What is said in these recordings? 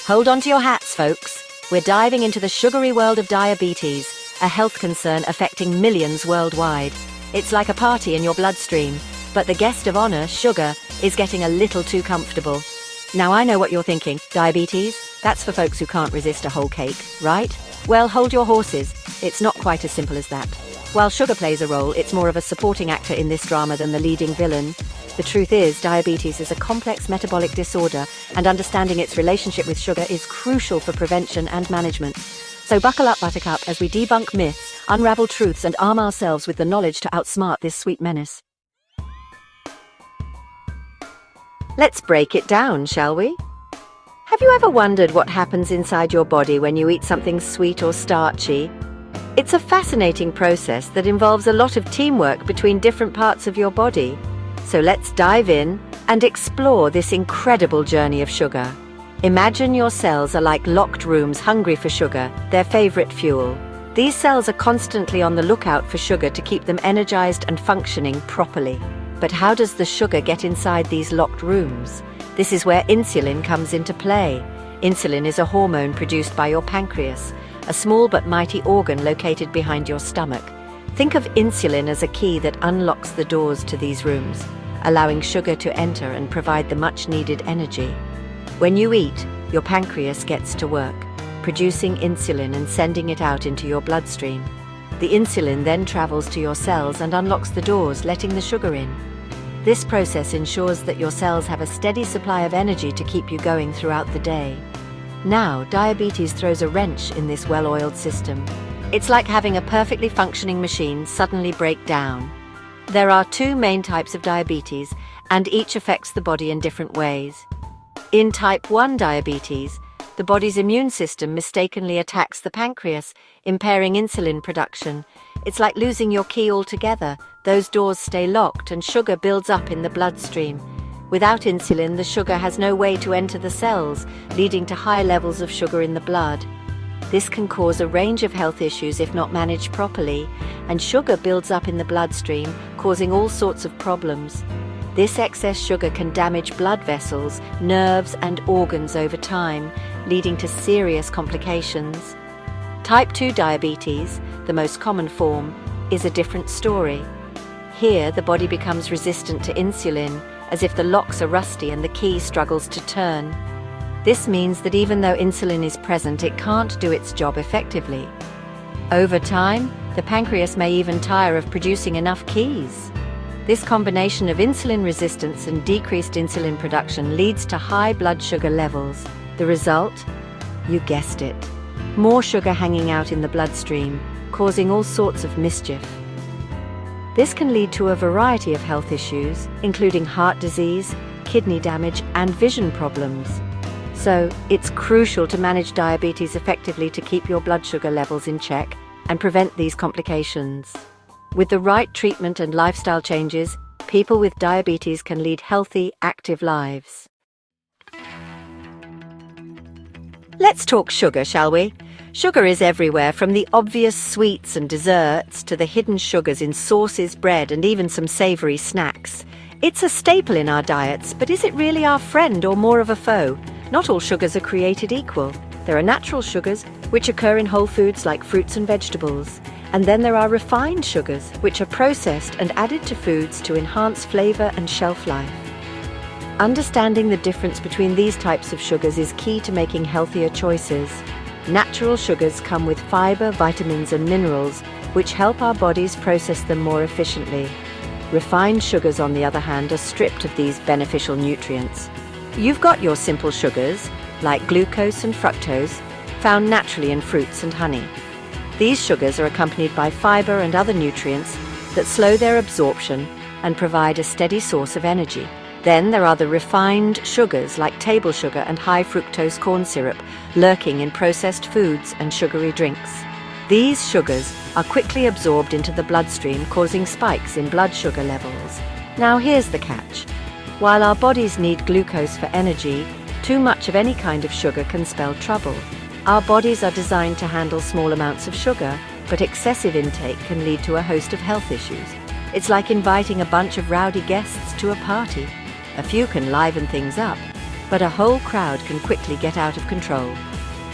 Hold on to your hats, folks. We're diving into the sugary world of diabetes, a health concern affecting millions worldwide. It's like a party in your bloodstream, but the guest of honor, sugar, is getting a little too comfortable. Now I know what you're thinking. Diabetes? That's for folks who can't resist a whole cake, right? Well, hold your horses. It's not quite as simple as that. While sugar plays a role, it's more of a supporting actor in this drama than the leading villain. The truth is, diabetes is a complex metabolic disorder, and understanding its relationship with sugar is crucial for prevention and management. So buckle up, Buttercup, as we debunk myths, unravel truths, and arm ourselves with the knowledge to outsmart this sweet menace. Let's break it down, shall we? Have you ever wondered what happens inside your body when you eat something sweet or starchy? It's a fascinating process that involves a lot of teamwork between different parts of your body. So let's dive in and explore this incredible journey of sugar. Imagine your cells are like locked rooms hungry for sugar, their favorite fuel. These cells are constantly on the lookout for sugar to keep them energized and functioning properly. But how does the sugar get inside these locked rooms? This is where insulin comes into play. Insulin is a hormone produced by your pancreas, a small but mighty organ located behind your stomach. Think of insulin as a key that unlocks the doors to these rooms, allowing sugar to enter and provide the much-needed energy. When you eat, your pancreas gets to work, producing insulin and sending it out into your bloodstream. The insulin then travels to your cells and unlocks the doors, letting the sugar in. This process ensures that your cells have a steady supply of energy to keep you going throughout the day. Now, diabetes throws a wrench in this well-oiled system. It's like having a perfectly functioning machine suddenly break down. There are two main types of diabetes, and each affects the body in different ways. In type 1 diabetes, the body's immune system mistakenly attacks the pancreas, impairing insulin production. It's like losing your key altogether. Those doors stay locked and sugar builds up in the bloodstream. Without insulin, the sugar has no way to enter the cells, leading to high levels of sugar in the blood. This can cause a range of health issues if not managed properly, and sugar builds up in the bloodstream, causing all sorts of problems. This excess sugar can damage blood vessels, nerves, and organs over time, leading to serious complications. Type 2 diabetes, the most common form, is a different story. Here, the body becomes resistant to insulin, as if the locks are rusty and the key struggles to turn. This means that even though insulin is present, it can't do its job effectively. Over time, the pancreas may even tire of producing enough keys. This combination of insulin resistance and decreased insulin production leads to high blood sugar levels. The result? You guessed it. More sugar hanging out in the bloodstream, causing all sorts of mischief. This can lead to a variety of health issues, including heart disease, kidney damage, and vision problems. So, it's crucial to manage diabetes effectively to keep your blood sugar levels in check and prevent these complications. With the right treatment and lifestyle changes, people with diabetes can lead healthy, active lives. Let's talk sugar, shall we? Sugar is everywhere, from the obvious sweets and desserts to the hidden sugars in sauces, bread, and even some savory snacks. It's a staple in our diets, but is it really our friend or more of a foe? Not all sugars are created equal. There are natural sugars, which occur in whole foods like fruits and vegetables. And then there are refined sugars, which are processed and added to foods to enhance flavor and shelf life. Understanding the difference between these types of sugars is key to making healthier choices. Natural sugars come with fiber, vitamins, and minerals, which help our bodies process them more efficiently. Refined sugars, on the other hand, are stripped of these beneficial nutrients. You've got your simple sugars, like glucose and fructose, found naturally in fruits and honey. These sugars are accompanied by fiber and other nutrients that slow their absorption and provide a steady source of energy. Then there are the refined sugars like table sugar and high fructose corn syrup, lurking in processed foods and sugary drinks. These sugars are quickly absorbed into the bloodstream, causing spikes in blood sugar levels. Now here's the catch. While our bodies need glucose for energy, too much of any kind of sugar can spell trouble. Our bodies are designed to handle small amounts of sugar, but excessive intake can lead to a host of health issues. It's like inviting a bunch of rowdy guests to a party. A few can liven things up, but a whole crowd can quickly get out of control.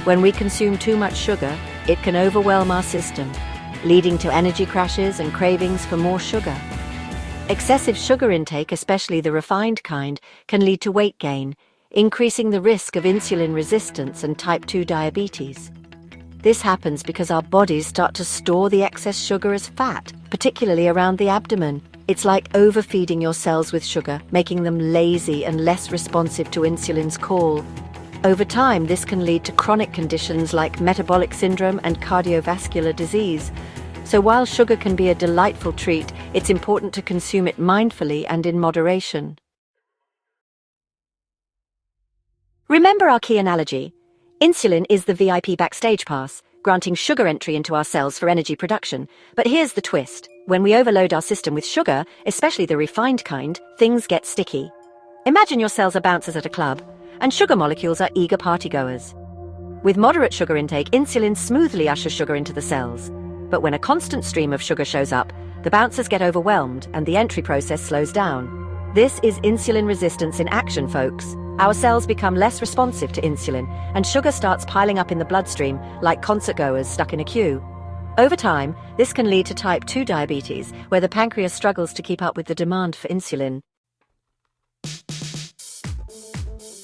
When we consume too much sugar, it can overwhelm our system, leading to energy crashes and cravings for more sugar. Excessive sugar intake, especially the refined kind, can lead to weight gain, increasing the risk of insulin resistance and type 2 diabetes. This happens because our bodies start to store the excess sugar as fat, particularly around the abdomen. It's like overfeeding your cells with sugar, making them lazy and less responsive to insulin's call. Over time, this can lead to chronic conditions like metabolic syndrome and cardiovascular disease. So while sugar can be a delightful treat, it's important to consume it mindfully and in moderation. Remember our key analogy. Insulin is the VIP backstage pass, granting sugar entry into our cells for energy production. But here's the twist. When we overload our system with sugar, especially the refined kind, things get sticky. Imagine your cells are bouncers at a club, and sugar molecules are eager partygoers. With moderate sugar intake, insulin smoothly ushers sugar into the cells. But when a constant stream of sugar shows up, the bouncers get overwhelmed and the entry process slows down. This is insulin resistance in action, folks. Our cells become less responsive to insulin, and sugar starts piling up in the bloodstream like concertgoers stuck in a queue. Over time, this can lead to type 2 diabetes, where the pancreas struggles to keep up with the demand for insulin.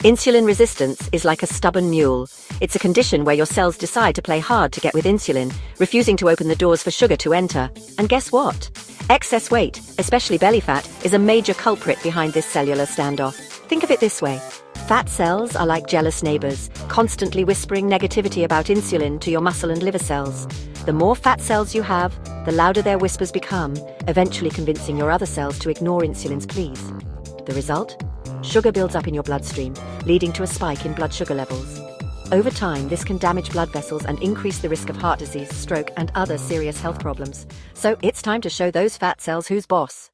Insulin resistance is like a stubborn mule. It's a condition where your cells decide to play hard to get with insulin, refusing to open the doors for sugar to enter. And guess what? Excess weight, especially belly fat, is a major culprit behind this cellular standoff. Think of it this way. Fat cells are like jealous neighbors, constantly whispering negativity about insulin to your muscle and liver cells. The more fat cells you have, the louder their whispers become, eventually convincing your other cells to ignore insulin's pleas. The result? Sugar builds up in your bloodstream, leading to a spike in blood sugar levels. Over time, this can damage blood vessels and increase the risk of heart disease, stroke, and other serious health problems. So it's time to show those fat cells who's boss.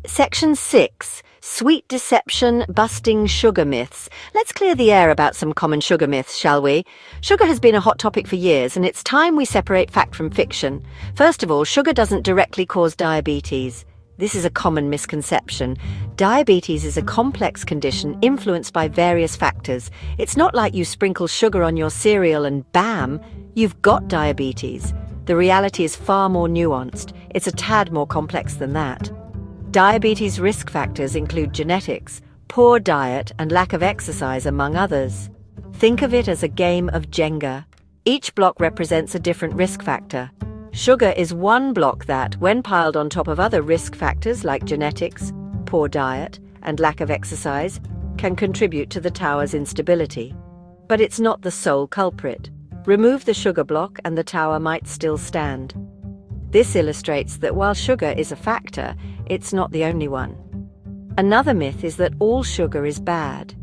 Section 6. Sweet deception, busting sugar myths. Let's clear the air about some common sugar myths, shall we? Sugar has been a hot topic for years, and it's time we separate fact from fiction. First of all, sugar doesn't directly cause diabetes. This is a common misconception. Diabetes is a complex condition influenced by various factors. It's not like you sprinkle sugar on your cereal and bam, you've got diabetes. The reality is far more nuanced. It's a tad more complex than that. Diabetes risk factors include genetics, poor diet, and lack of exercise, among others. Think of it as a game of Jenga. Each block represents a different risk factor. Sugar is one block that, when piled on top of other risk factors like genetics, poor diet, and lack of exercise, can contribute to the tower's instability. But it's not the sole culprit. Remove the sugar block and the tower might still stand. This illustrates that while sugar is a factor, it's not the only one. Another myth is that all sugar is bad.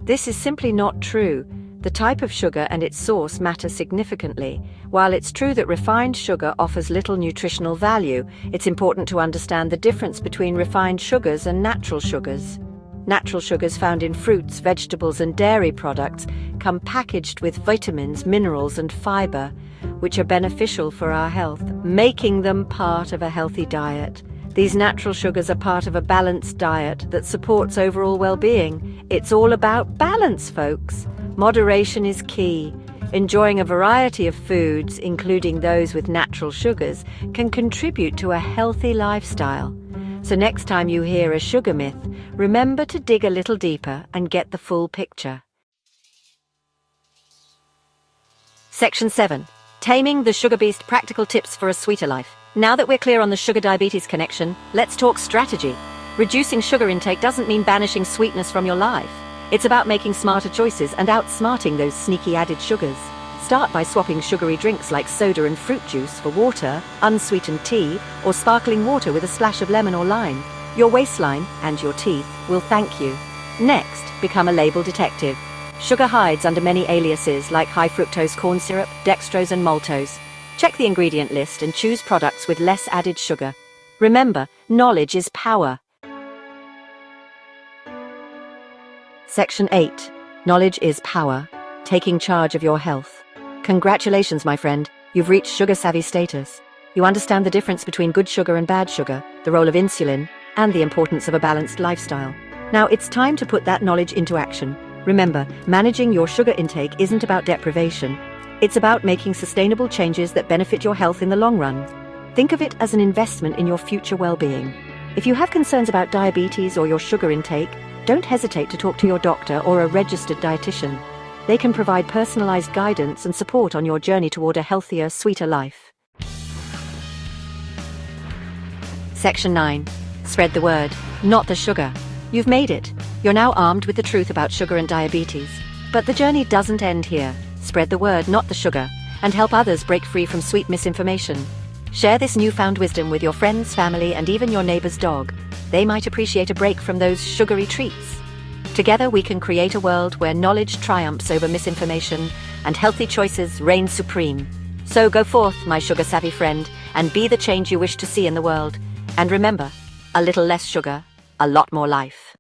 This is simply not true. The type of sugar and its source matter significantly. While it's true that refined sugar offers little nutritional value, it's important to understand the difference between refined sugars and natural sugars. Natural sugars found in fruits, vegetables, and dairy products come packaged with vitamins, minerals, and fiber, which are beneficial for our health, making them part of a healthy diet. These natural sugars are part of a balanced diet that supports overall well-being. It's all about balance, folks. Moderation is key. Enjoying a variety of foods, including those with natural sugars, can contribute to a healthy lifestyle. So next time you hear a sugar myth, remember to dig a little deeper and get the full picture. Section 7. Taming the Sugar Beast, Practical Tips for a Sweeter Life. Now that we're clear on the sugar-diabetes connection, let's talk strategy. Reducing sugar intake doesn't mean banishing sweetness from your life. It's about making smarter choices and outsmarting those sneaky added sugars. Start by swapping sugary drinks like soda and fruit juice for water, unsweetened tea, or sparkling water with a splash of lemon or lime. Your waistline and your teeth will thank you. Next, become a label detective. Sugar hides under many aliases like high fructose corn syrup, dextrose, and maltose. Check the ingredient list and choose products with less added sugar. Remember, knowledge is power. Section 8. Knowledge is power. Taking charge of your health. Congratulations, my friend. You've reached sugar-savvy status. You understand the difference between good sugar and bad sugar, the role of insulin, and the importance of a balanced lifestyle. Now it's time to put that knowledge into action. Remember, managing your sugar intake isn't about deprivation. It's about making sustainable changes that benefit your health in the long run. Think of it as an investment in your future well-being. If you have concerns about diabetes or your sugar intake, don't hesitate to talk to your doctor or a registered dietitian. They can provide personalized guidance and support on your journey toward a healthier, sweeter life. Section 9. Spread the word, not the sugar. You've made it. You're now armed with the truth about sugar and diabetes. But the journey doesn't end here. Spread the word, not the sugar, and help others break free from sweet misinformation. Share this newfound wisdom with your friends, family, and even your neighbor's dog. They might appreciate a break from those sugary treats. Together we can create a world where knowledge triumphs over misinformation and healthy choices reign supreme. So go forth, my sugar-savvy friend, and be the change you wish to see in the world. And remember, a little less sugar, a lot more life.